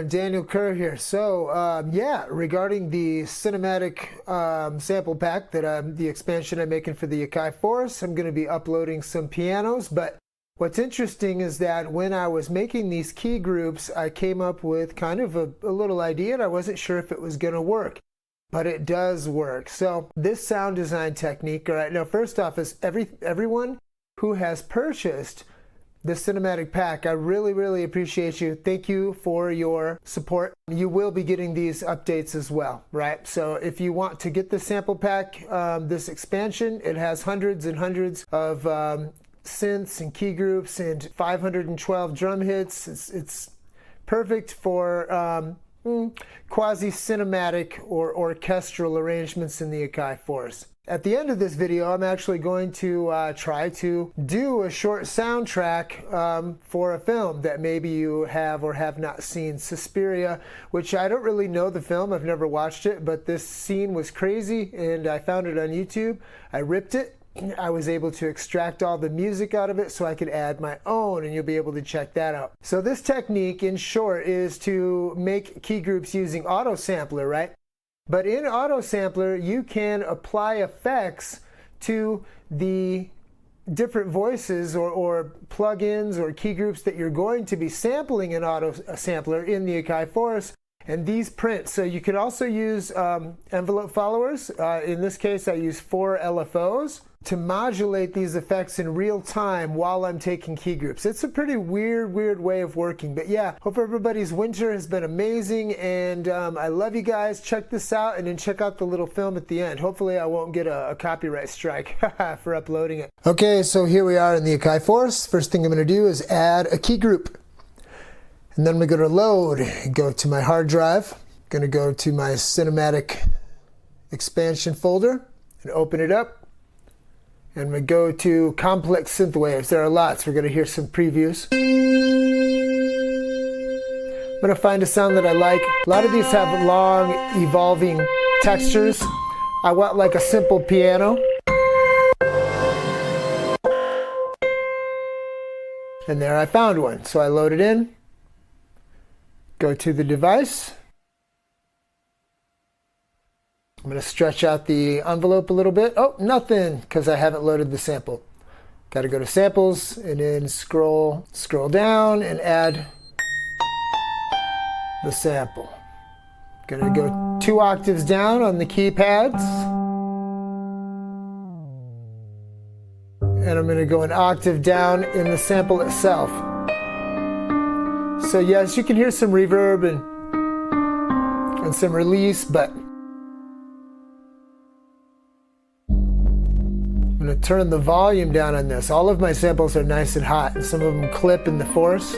Daniel Kerr here. So yeah, regarding the cinematic sample pack that the expansion I'm making for the Akai Force, I'm going to be uploading some pianos. But what's interesting is that when I was making these key groups, I came up with kind of a little idea, and I wasn't sure if it was going to work. But it does work. So this sound design technique, all right, now first off, is everyone who has purchased the cinematic pack, I really appreciate you. Thank you for your support. You will be getting these updates as well, right? So if you want to get the sample pack, this expansion, it has hundreds and hundreds of synths and key groups and 512 drum hits. It's perfect for quasi-cinematic or orchestral arrangements in the Akai Force. At the end of this video, I'm actually going to try to do a short soundtrack for a film that maybe you have or have not seen, Suspiria, which I don't really know the film. I've never watched it, but this scene was crazy, and I found it on YouTube. I ripped it. I was able to extract all the music out of it so I could add my own, and you'll be able to check that out. So this technique, in short, is to make key groups using Autosampler, right? But in Autosampler, you can apply effects to the different voices or plugins or key groups that you're going to be sampling in Autosampler in the Akai Force, and these print. So you can also use envelope followers. In this case, I use 4 LFOs to modulate these effects in real time while I'm taking key groups. It's a pretty weird way of working. But yeah, hope everybody's winter has been amazing, and I love you guys. Check this out, and then check out the little film at the end. Hopefully I won't get a copyright strike for uploading it. Okay, so here we are in the Akai Force. First thing I'm going to do is add a key group. And then I'm going to go to load, go to my hard drive. I'm going to go to my cinematic expansion folder and open it up. And I'm going to go to complex synth waves. There are lots. We're going to hear some previews. I'm going to find a sound that I like. A lot of these have long, evolving textures. I want like a simple piano. And there I found one. So I load it in. Go to the device. I'm going to stretch out the envelope a little bit. Oh, nothing, because I haven't loaded the sample. Got to go to samples and then scroll down and add the sample. Going to go 2 octaves down on the keypads. And I'm going to go an octave down in the sample itself. So yes, you can hear some reverb and some release, but I'm going to turn the volume down on this. All of my samples are nice and hot, and some of them clip in the Force.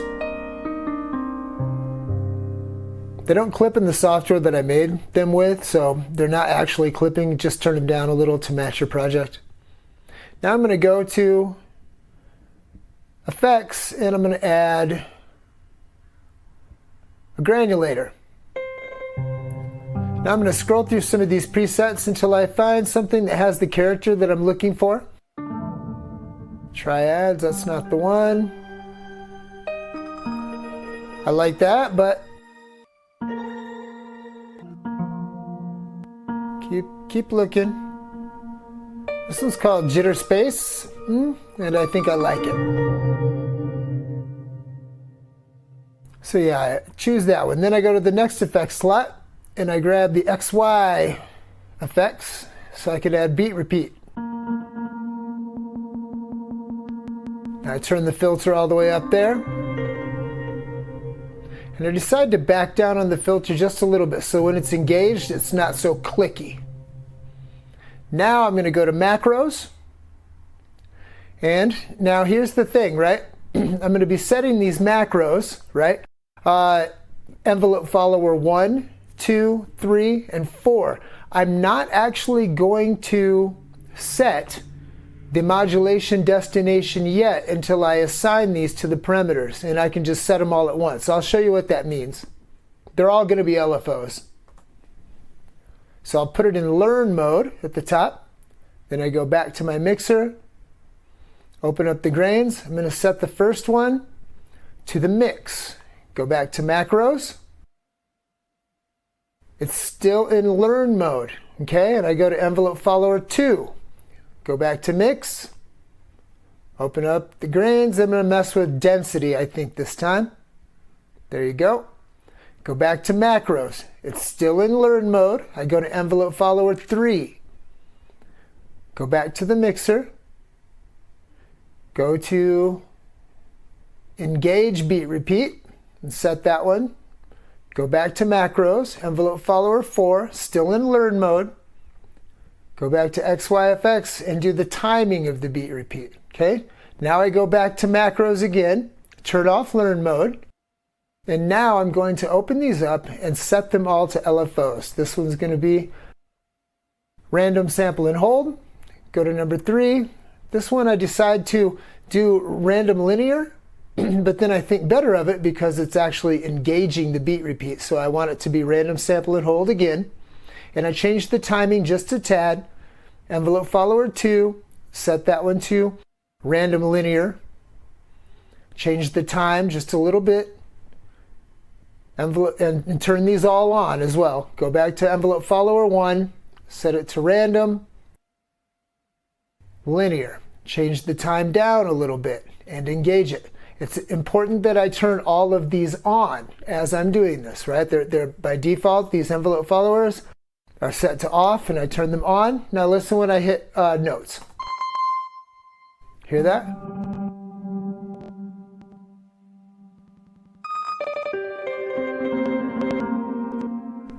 They don't clip in the software that I made them with, so they're not actually clipping. Just turn them down a little to match your project. Now I'm going to go to Effects, and I'm going to add a granulator. Now I'm going to scroll through some of these presets until I find something that has the character that I'm looking for. Triads, that's not the one. I like that, but keep looking. This one's called Jitter Space, and I think I like it. So yeah, I choose that one. Then I go to the next effect slot, and I grab the XY effects so I can add beat repeat. Now I turn the filter all the way up there. And I decide to back down on the filter just a little bit so when it's engaged, it's not so clicky. Now I'm going to go to macros. And now here's the thing, right? I'm going to be setting these macros, right? Envelope follower 1, 2, 3, and 4. I'm not actually going to set the modulation destination yet until I assign these to the parameters, and I can just set them all at once. So I'll show you what that means. They're all going to be LFOs. So I'll put it in learn mode at the top. Then I go back to my mixer, open up the grains. I'm going to set the first one to the mix. Go back to macros. It's still in learn mode, okay? And I go to envelope follower 2. Go back to mix. Open up the grains. I'm going to mess with density, I think, this time. There you go. Go back to macros. It's still in learn mode. I go to envelope follower 3. Go back to the mixer. Go to engage beat repeat and set that one. Go back to macros, envelope follower 4, still in learn mode. Go back to XYFX and do the timing of the beat repeat, okay? Now I go back to macros again, turn off learn mode, and now I'm going to open these up and set them all to LFOs. This one's going to be random sample and hold. Go to number 3. This one I decide to do random linear, but then I think better of it because it's actually engaging the beat repeat. So I want it to be random sample and hold again. And I changed the timing just a tad. Envelope follower 2, set that one to random linear. Change the time just a little bit. Envelope, and turn these all on as well. Go back to envelope follower 1, set it to random, linear. Change the time down a little bit and engage it. It's important that I turn all of these on as I'm doing this, right? They're by default, these envelope followers are set to off, and I turn them on. Now listen when I hit notes. Hear that?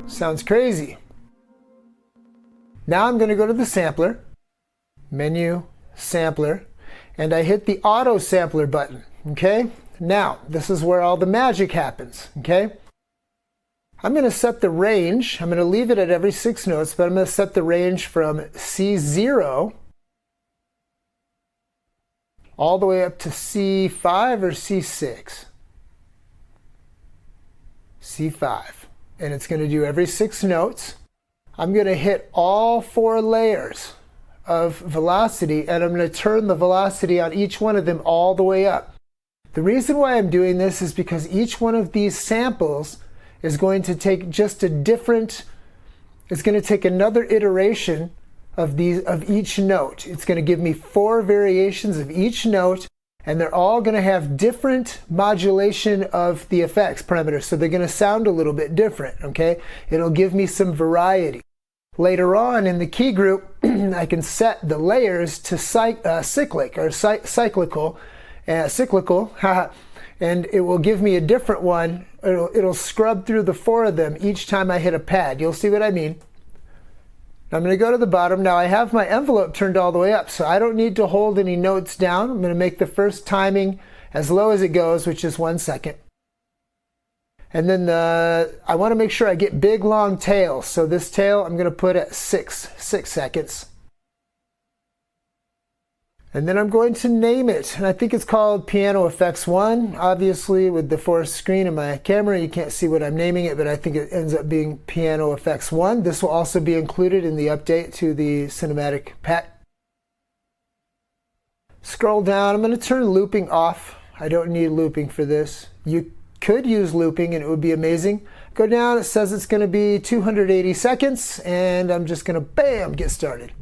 Sounds crazy. Now I'm going to go to the sampler, menu, sampler, and I hit the Autosampler button, okay? Now, this is where all the magic happens, okay? I'm going to set the range. I'm going to leave it at every 6 notes, but I'm going to set the range from C0 all the way up to C5 or C6. C5. And it's going to do every 6 notes. I'm going to hit all 4 layers of velocity, and I'm going to turn the velocity on each one of them all the way up. The reason why I'm doing this is because each one of these samples is going to take just a different, it's going to take another iteration of each note. It's going to give me 4 variations of each note, and they're all going to have different modulation of the effects parameters. So they're going to sound a little bit different, okay? It'll give me some variety. Later on in the key group, I can set the layers to cyclic or cyclical, and it will give me a different one. It'll scrub through the 4 of them each time I hit a pad. You'll see what I mean. I'm going to go to the bottom. Now I have my envelope turned all the way up, so I don't need to hold any notes down. I'm going to make the first timing as low as it goes, which is 1 second. And then I want to make sure I get big long tails. So this tail I'm going to put at 6 seconds. And then I'm going to name it. And I think it's called Piano Effects 1. Obviously with the forced screen in my camera you can't see what I'm naming it, but I think it ends up being Piano Effects 1. This will also be included in the update to the cinematic pack. Scroll down. I'm going to turn looping off. I don't need looping for this. You could use looping and it would be amazing. Go down, it says it's going to be 280 seconds, and I'm just going to bam, get started.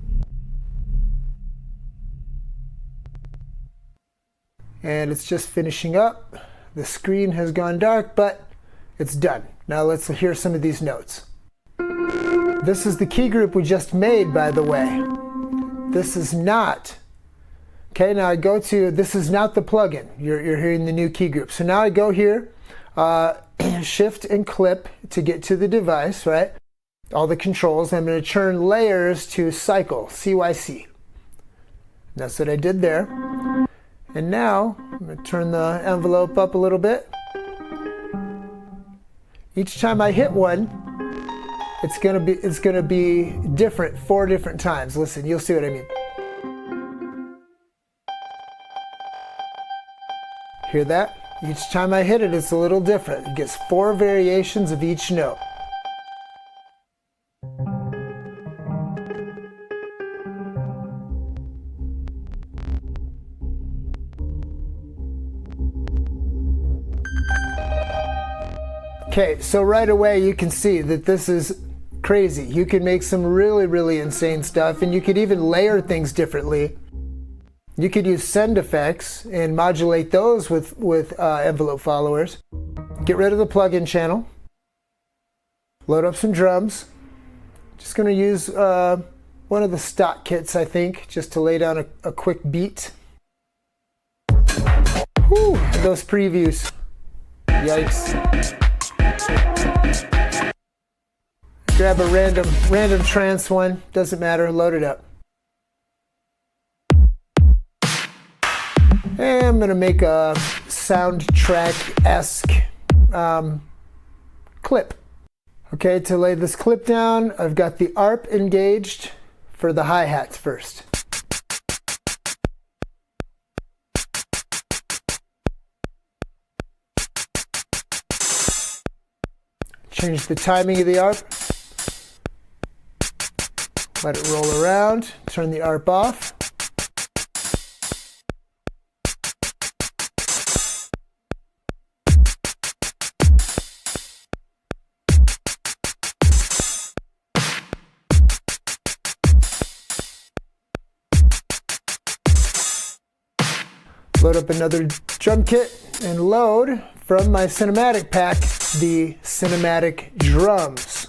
And it's just finishing up. The screen has gone dark, but it's done. Now let's hear some of these notes. This is the key group we just made, by the way. This is not. Okay, now I go to, this is not the plugin. You're hearing the new key group. So now I go here, shift and clip to get to the device, right? All the controls. I'm going to turn layers to cycle, CYC. That's what I did there. And now I'm going to turn the envelope up a little bit. Each time I hit one, it's going to be different 4 different times. Listen, you'll see what I mean. Hear that? Each time I hit it, it's a little different. It gets 4 variations of each note. Okay, so right away you can see that this is crazy. You can make some really, really insane stuff, and you could even layer things differently. You could use send effects and modulate those with envelope followers. Get rid of the plugin channel. Load up some drums. Just going to use one of the stock kits, I think, just to lay down a quick beat. Whew, those previews. Yikes. Grab a random trance one, doesn't matter, load it up. And I'm gonna make a soundtrack-esque clip. Okay, to lay this clip down, I've got the ARP engaged for the hi-hats first. Change the timing of the ARP. Let it roll around. Turn the ARP off. Load up another drum kit and load from my cinematic pack the cinematic drums.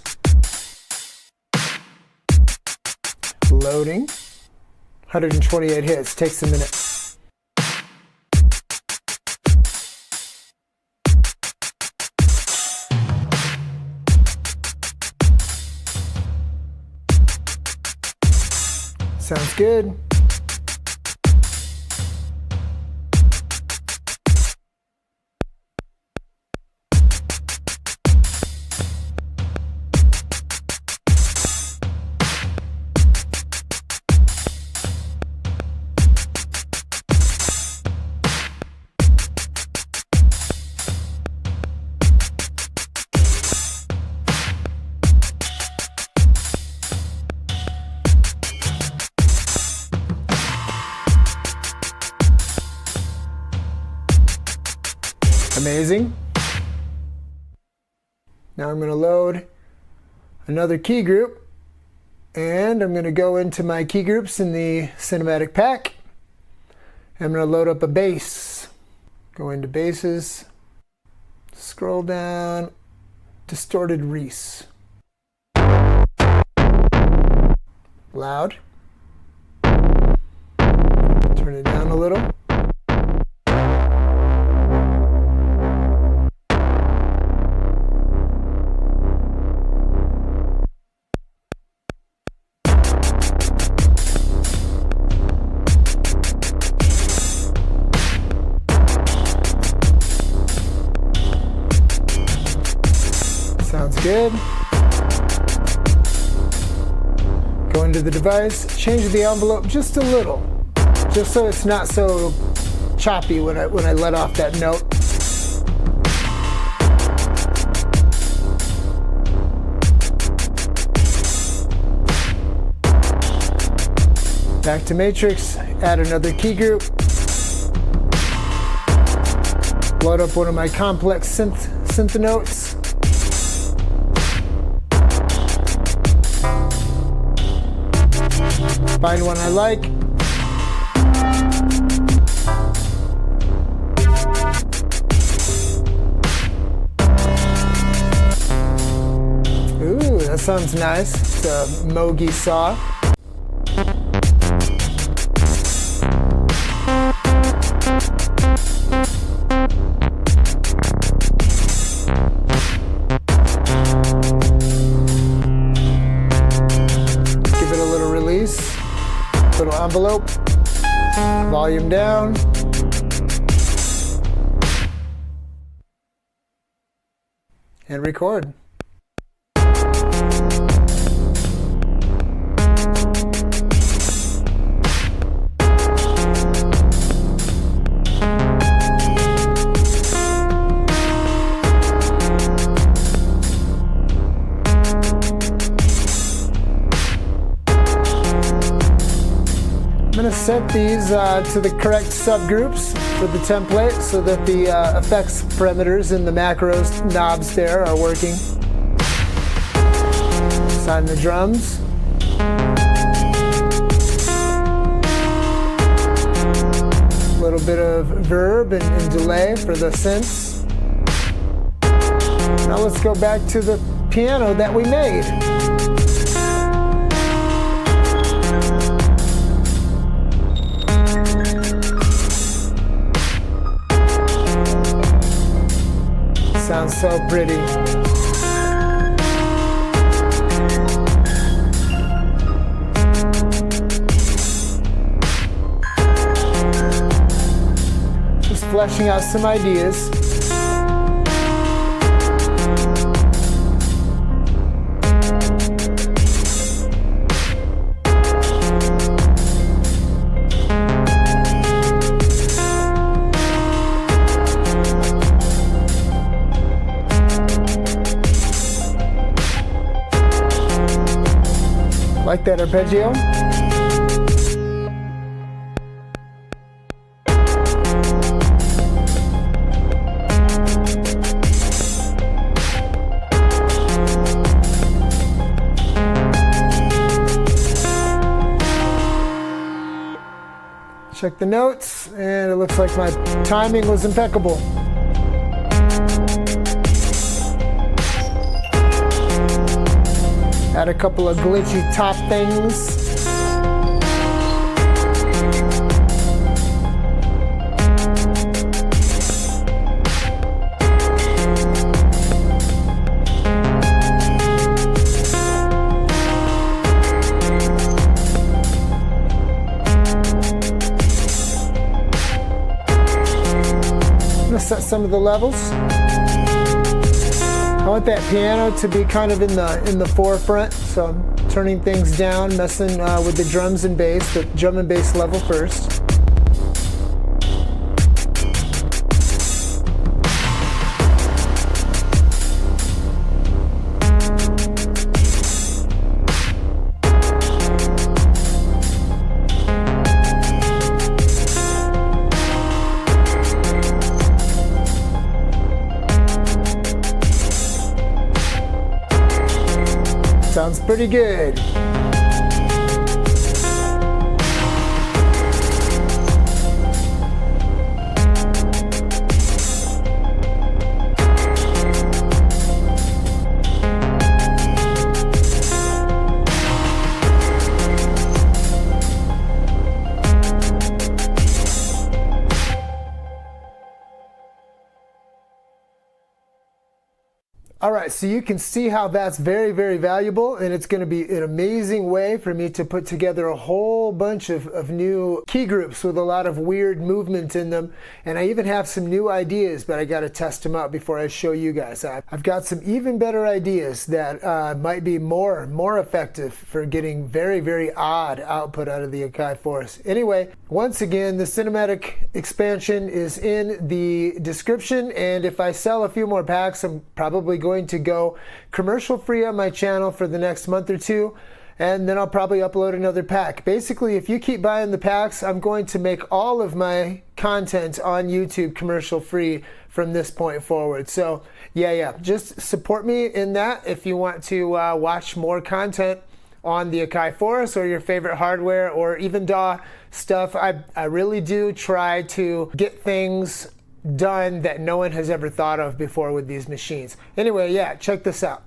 Loading. 128 hits. Takes a minute. Sounds good. Amazing. Now I'm going to load another key group, and I'm going to go into my key groups in the cinematic pack. I'm going to load up a bass. Go into basses, scroll down, distorted res. Loud. Turn it down a little. Sounds good. Go into the device, change the envelope just a little, just so it's not so choppy when I let off that note. Back to matrix, add another key group. Load up one of my complex synth notes. Find one I like. Ooh, that sounds nice. It's a Mogi saw. Give it a little release. Little envelope, volume down. And record. I'm going to set these to the correct subgroups for the template so that the effects parameters and the macros knobs there are working. On the drums. A little bit of verb and delay for the synths. Now let's go back to the piano that we made. Sounds so pretty. Just fleshing out some ideas. Like that arpeggio? Check the notes, and it looks like my timing was impeccable. Add a couple of glitchy top things. I'm gonna set some of the levels. I want that piano to be kind of in the forefront, so I'm turning things down, messing with the drums and bass, the drum and bass level first. Sounds pretty good. All right, so you can see how that's very, very valuable, and it's going to be an amazing way for me to put together a whole bunch of new key groups with a lot of weird movement in them. And I even have some new ideas, but I got to test them out before I show you guys. I've got some even better ideas that might be more effective for getting very, very odd output out of the Akai Force. Anyway, once again, the cinematic expansion is in the description, and if I sell a few more packs, I'm probably going to go commercial free on my channel for the next month or two, and then I'll probably upload another pack. Basically, if you keep buying the packs, I'm going to make all of my content on YouTube commercial free from this point forward. So yeah, just support me in that if you want to watch more content on the Akai Force or your favorite hardware or even DAW stuff. I really do try to get things done that no one has ever thought of before with these machines. Anyway, yeah, check this out.